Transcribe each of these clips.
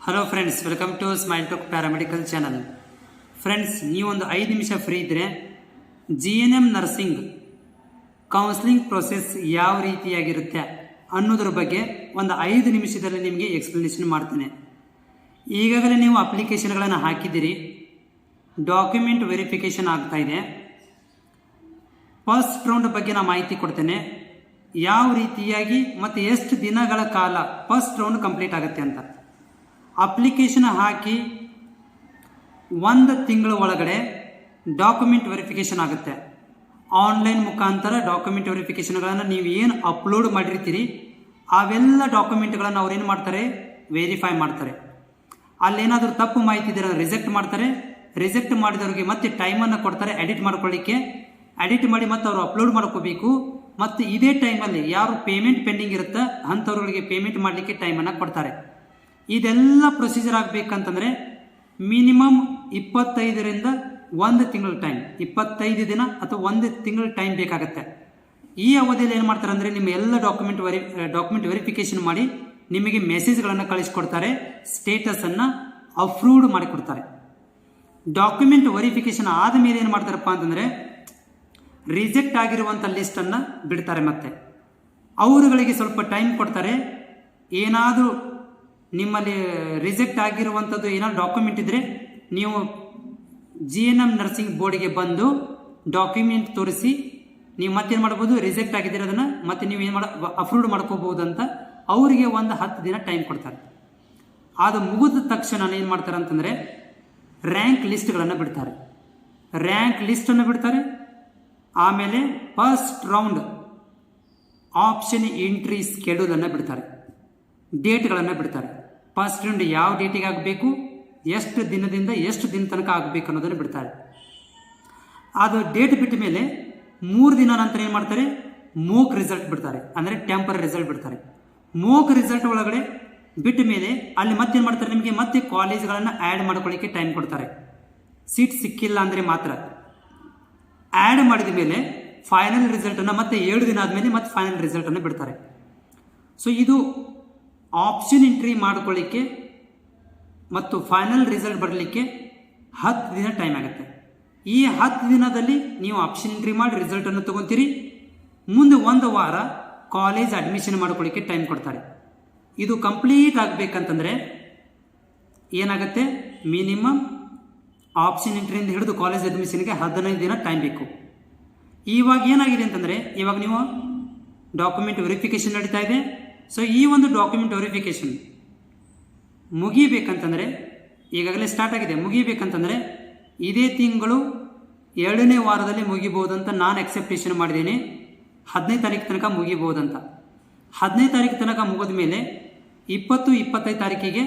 Hello friends, welcome to smile talk paramedical channel. Friends, ನೀವೊಂದು 5 ನಿಮಿಷ free ಇದ್ದರೆ GNM nursing counselling process ಯಾವ ರೀತಿಯಾಗಿರುತ್ತೆ ಅನ್ನೋದ್ರ ಬಗ್ಗೆ ಒಂದು 5 ನಿಮಿಷದಲ್ಲಿ ನಿಮಗೆ ಎಕ್ಸ್ಪ್ಲನೇಷನ್ ಮಾಡ್ತೇನೆ. ಈಗಾಗಲೇ ನೀವು ಅಪ್ಲಿಕೇಶನ್ಗಳನ್ನು ಹಾಕಿದ್ದೀರಿ, ಡಾಕ್ಯುಮೆಂಟ್ ವೆರಿಫಿಕೇಷನ್ ಆಗ್ತಾ ಇದೆ. ಫಸ್ಟ್ ರೌಂಡ್ ಬಗ್ಗೆ ನಾನು ಮಾಹಿತಿ ಕೊಡ್ತೇನೆ, ಯಾವ ರೀತಿಯಾಗಿ ಮತ್ತು ಎಷ್ಟು ದಿನಗಳ ಕಾಲ ಫಸ್ಟ್ ರೌಂಡ್ ಕಂಪ್ಲೀಟ್ ಆಗುತ್ತೆ ಅಂತ. ಅಪ್ಲಿಕೇಶನ್ ಹಾಕಿ 1 ತಿಂಗಳ ಒಳಗಡೆ ಡಾಕ್ಯುಮೆಂಟ್ ವೆರಿಫಿಕೇಷನ್ ಆಗುತ್ತೆ. ಆನ್ಲೈನ್ ಮುಖಾಂತರ ಡಾಕ್ಯುಮೆಂಟ್ ವೆರಿಫಿಕೇಷನ್ಗಳನ್ನು ನೀವು ಏನು ಅಪ್ಲೋಡ್ ಮಾಡಿರ್ತೀರಿ ಅವೆಲ್ಲ ಡಾಕ್ಯುಮೆಂಟ್ಗಳನ್ನು ಅವ್ರು ಏನು ಮಾಡ್ತಾರೆ, ವೆರಿಫೈ ಮಾಡ್ತಾರೆ. ಅಲ್ಲೇನಾದರೂ ತಪ್ಪು ಮಾಹಿತಿ ಇದ್ದರೆ ರಿಜೆಕ್ಟ್ ಮಾಡ್ತಾರೆ. ರಿಜೆಕ್ಟ್ ಮಾಡಿದವ್ರಿಗೆ ಮತ್ತೆ ಟೈಮನ್ನು ಕೊಡ್ತಾರೆ ಎಡಿಟ್ ಮಾಡ್ಕೊಳ್ಳಿಕ್ಕೆ. ಎಡಿಟ್ ಮಾಡಿ ಮತ್ತೆ ಅವರು ಅಪ್ಲೋಡ್ ಮಾಡ್ಕೋಬೇಕು. ಮತ್ತು ಇದೇ ಟೈಮಲ್ಲಿ ಯಾರು ಪೇಮೆಂಟ್ ಪೆಂಡಿಂಗ್ ಇರುತ್ತೆ ಅಂಥವ್ರಿಗೆ ಪೇಮೆಂಟ್ ಮಾಡಲಿಕ್ಕೆ ಟೈಮನ್ನು ಕೊಡ್ತಾರೆ. ಇದೆಲ್ಲ ಪ್ರೊಸೀಜರ್ ಆಗಬೇಕಂತಂದರೆ ಮಿನಿಮಮ್ 25ರಿಂದ 1 ತಿಂಗಳ ಟೈಮ್, 25 ದಿನ ಅಥವಾ 1 ತಿಂಗಳ ಟೈಮ್ ಬೇಕಾಗುತ್ತೆ. ಈ ಅವಧಿಯಲ್ಲಿ ಏನು ಮಾಡ್ತಾರೆ ಅಂದರೆ ನಿಮ್ಮ ಎಲ್ಲ ಡಾಕ್ಯುಮೆಂಟ್ ವೆರಿಫಿಕೇಷನ್ ಮಾಡಿ ನಿಮಗೆ ಮೆಸೇಜ್ಗಳನ್ನು ಕಳಿಸ್ಕೊಡ್ತಾರೆ, ಸ್ಟೇಟಸನ್ನು ಅಪ್ರೂವ್ಡ್ ಮಾಡಿಕೊಡ್ತಾರೆ. ಡಾಕ್ಯುಮೆಂಟ್ ವೆರಿಫಿಕೇಷನ್ ಆದ ಮೇಲೆ ಏನು ಮಾಡ್ತಾರಪ್ಪ ಅಂತಂದರೆ ರಿಜೆಕ್ಟ್ ಆಗಿರುವಂಥ ಲಿಸ್ಟನ್ನು ಬಿಡ್ತಾರೆ. ಮತ್ತೆ ಅವರುಗಳಿಗೆ ಸ್ವಲ್ಪ ಟೈಮ್ ಕೊಡ್ತಾರೆ. ಏನಾದರೂ ನಿಮ್ಮಲ್ಲಿ ರಿಜೆಕ್ಟ್ ಆಗಿರುವಂಥದ್ದು ಏನಾದ್ರು ಡಾಕ್ಯುಮೆಂಟ್ ಇದ್ದರೆ ನೀವು GNM ನರ್ಸಿಂಗ್ ಬೋರ್ಡಿಗೆ ಬಂದು ಡಾಕ್ಯುಮೆಂಟ್ ತೋರಿಸಿ ನೀವು ಮತ್ತೇನು ಮಾಡ್ಬೋದು, ರಿಜೆಕ್ಟ್ ಆಗಿದ್ದೀರ ಅದನ್ನು ಮತ್ತೆ ನೀವು ಏನು ಅಪ್ರೂವ್ಡ್ ಮಾಡ್ಕೋಬೋದು ಅಂತ ಅವರಿಗೆ ಒಂದು 10 ದಿನ ಟೈಮ್ ಕೊಡ್ತಾರೆ. ಅದು ಮುಗಿದ ತಕ್ಷಣ ಏನು ಮಾಡ್ತಾರೆ ಅಂತಂದರೆ ರ್ಯಾಂಕ್ ಲಿಸ್ಟ್ಗಳನ್ನು ಬಿಡ್ತಾರೆ. ರ್ಯಾಂಕ್ ಲಿಸ್ಟನ್ನು ಬಿಡ್ತಾರೆ. ಆಮೇಲೆ ಫಸ್ಟ್ ರೌಂಡ್ ಆಪ್ಷನ್ ಎಂಟ್ರಿ ಸ್ಕೆಡ್ಯೂಲನ್ನು ಬಿಡ್ತಾರೆ. ಡೇಟ್ಗಳನ್ನು ಬಿಡ್ತಾರೆ. ಫಸ್ಟ್ ರೌಂಡ್ ಯಾವ ಡೇಟಿಗೆ ಆಗಬೇಕು, ಎಷ್ಟು ದಿನದಿಂದ ಎಷ್ಟು ದಿನ ತನಕ ಆಗಬೇಕು ಅನ್ನೋದನ್ನು ಬಿಡ್ತಾರೆ. ಅದು ಡೇಟ್ ಬಿಟ್ಟ ಮೇಲೆ 3 ದಿನ ನಂತರ ಏನು ಮಾಡ್ತಾರೆ, ಮೋಕ್ ರಿಸಲ್ಟ್ ಬಿಡ್ತಾರೆ, ಅಂದರೆ ಟೆಂಪರರಿ ರಿಸಲ್ಟ್ ಬಿಡ್ತಾರೆ. ಮೋಕ್ ರಿಸಲ್ಟ್ ಒಳಗಡೆ ಬಿಟ್ಟ ಮೇಲೆ ಅಲ್ಲಿ ಮತ್ತೇನು ಮಾಡ್ತಾರೆ, ನಿಮಗೆ ಮತ್ತೆ ಕಾಲೇಜ್ಗಳನ್ನು ಆ್ಯಡ್ ಮಾಡ್ಕೊಳ್ಳಿಕ್ಕೆ ಟೈಮ್ ಕೊಡ್ತಾರೆ. ಸೀಟ್ ಸಿಕ್ಕಿಲ್ಲ ಅಂದರೆ ಮಾತ್ರ ಆ್ಯಡ್ ಮಾಡಿದ ಮೇಲೆ ಫೈನಲ್ ರಿಸಲ್ಟನ್ನು ಮತ್ತೆ 7 ದಿನ ಆದಮೇಲೆ ಮತ್ತೆ ಫೈನಲ್ ರಿಸಲ್ಟನ್ನು ಬಿಡ್ತಾರೆ. ಸೊ ಇದು ಆಪ್ಷನ್ ಎಂಟ್ರಿ ಮಾಡ್ಕೊಳ್ಳಿಕ್ಕೆ ಮತ್ತು ಫೈನಲ್ ರಿಸಲ್ಟ್ ಬರಲಿಕ್ಕೆ 10 ದಿನ ಟೈಮ್ ಆಗುತ್ತೆ. ಈ 10 ದಿನದಲ್ಲಿ ನೀವು ಆಪ್ಷನ್ ಎಂಟ್ರಿ ಮಾಡಿ ರಿಸಲ್ಟನ್ನು ತೊಗೊತೀರಿ. ಮುಂದೆ 1 ವಾರ ಕಾಲೇಜ್ ಅಡ್ಮಿಷನ್ ಮಾಡ್ಕೊಳ್ಳಿಕ್ಕೆ ಟೈಮ್ ಕೊಡ್ತಾರೆ. ಇದು ಕಂಪ್ಲೀಟ್ ಆಗಬೇಕಂತಂದರೆ ಏನಾಗುತ್ತೆ, ಮಿನಿಮಮ್ ಆಪ್ಷನ್ ಎಂಟ್ರಿಯಿಂದ ಹಿಡಿದು ಕಾಲೇಜ್ ಅಡ್ಮಿಷನ್ಗೆ 15 ದಿನ ಟೈಮ್ ಬೇಕು. ಇವಾಗ ಏನಾಗಿದೆ ಅಂತಂದರೆ ಇವಾಗ ನೀವು ಡಾಕ್ಯುಮೆಂಟ್ ವೆರಿಫಿಕೇಷನ್ ನಡೀತಾ ಇದೆ. ಸೊ ಈ ಒಂದು ಡಾಕ್ಯುಮೆಂಟ್ ವೆರಿಫಿಕೇಷನ್ ಮುಗಿಬೇಕಂತಂದರೆ ಈಗಾಗಲೇ ಸ್ಟಾರ್ಟ್ ಆಗಿದೆ. ಮುಗಿಬೇಕಂತಂದರೆ ಇದೇ ತಿಂಗಳು 2ನೇ ವಾರದಲ್ಲಿ ಮುಗಿಬೋದಂತ ನಾನು ಎಕ್ಸೆಪ್ಟೇಷನ್ ಮಾಡಿದ್ದೀನಿ. 15 ತಾರೀಕು ತನಕ ಮುಗಿಬೋದಂತ. 15 ತಾರೀಕು ತನಕ ಮುಗಿದ ಮೇಲೆ 20-25 ತಾರೀಕಿಗೆ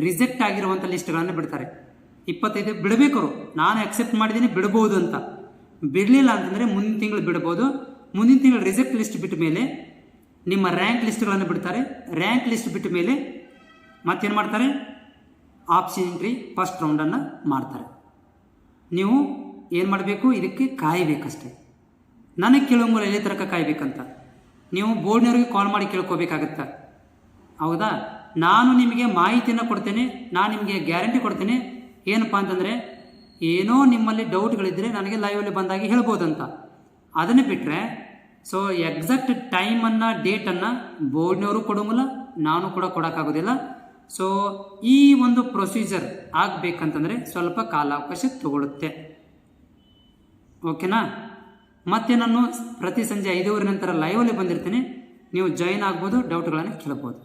ರಿಜೆಕ್ಟ್ ಆಗಿರುವಂಥ ಲಿಸ್ಟ್ಗಳನ್ನು ಬಿಡ್ತಾರೆ. 25 ಬಿಡಬೇಕು ಅವರು, ನಾನು ಎಕ್ಸೆಪ್ಟ್ ಮಾಡಿದ್ದೀನಿ ಬಿಡ್ಬೋದು ಅಂತ. ಬಿಡಲಿಲ್ಲ ಅಂತಂದರೆ ಮುಂದಿನ ತಿಂಗಳು ಬಿಡ್ಬೋದು. ಮುಂದಿನ ತಿಂಗಳು ರಿಜೆಕ್ಟ್ ಲಿಸ್ಟ್ ಬಿಟ್ಟ ಮೇಲೆ ನಿಮ್ಮ ರ್ಯಾಂಕ್ ಲಿಸ್ಟ್ಗಳನ್ನು ಬಿಡ್ತಾರೆ. ರ್ಯಾಂಕ್ ಲಿಸ್ಟ್ ಬಿಟ್ಟ ಮೇಲೆ ಮತ್ತೇನು ಮಾಡ್ತಾರೆ, ಆಪ್ಷನ್ ಎಂಟ್ರಿ ಫಸ್ಟ್ ರೌಂಡನ್ನು ಮಾಡ್ತಾರೆ. ನೀವು ಏನು ಮಾಡಬೇಕು, ಇದಕ್ಕೆ ಕಾಯಬೇಕಷ್ಟೆ. ನನಗೆ ಕೇಳೋ ಮೂಲ ಎಲ್ಲಿ ತನಕ ಕಾಯಬೇಕಂತ ನೀವು ಬೋರ್ಡ್ನವ್ರಿಗೆ ಕಾಲ್ ಮಾಡಿ ಕೇಳ್ಕೋಬೇಕಾಗತ್ತೆ. ಹೌದಾ, ನಾನು ನಿಮಗೆ ಮಾಹಿತಿಯನ್ನು ಕೊಡ್ತೇನೆ, ನಾನು ನಿಮಗೆ ಗ್ಯಾರಂಟಿ ಕೊಡ್ತೇನೆ. ಏನಪ್ಪ ಅಂತಂದರೆ ಏನೋ ನಿಮ್ಮಲ್ಲಿ ಡೌಟ್ಗಳಿದ್ದರೆ ನನಗೆ ಲೈವಲ್ಲಿ ಬಂದಾಗಿ ಹೇಳ್ಬೋದಂತ. ಅದನ್ನು ಬಿಟ್ಟರೆ ಸೊ ಎಕ್ಸಾಕ್ಟ್ ಟೈಮನ್ನು ಡೇಟನ್ನು ಬೋರ್ಡ್ನವರು ಕೊಡೋಂಗಿಲ್ಲ, ನಾನು ಕೂಡ ಕೊಡೋಕ್ಕಾಗೋದಿಲ್ಲ. ಸೊ ಈ ಒಂದು ಪ್ರೊಸೀಜರ್ ಆಗಬೇಕಂತಂದರೆ ಸ್ವಲ್ಪ ಕಾಲಾವಕಾಶ ತಗೊಳ್ಳುತ್ತೆ. ಓಕೆನಾ. ಮತ್ತೆ ನಾನು ಪ್ರತಿ ಸಂಜೆ 5:15 ನಂತರ ಲೈವಲ್ಲಿ ಬಂದಿರ್ತೀನಿ. ನೀವು ಜಾಯಿನ್ ಆಗ್ಬೋದು, ಡೌಟ್ಗಳನ್ನು ಕೇಳ್ಬೋದು.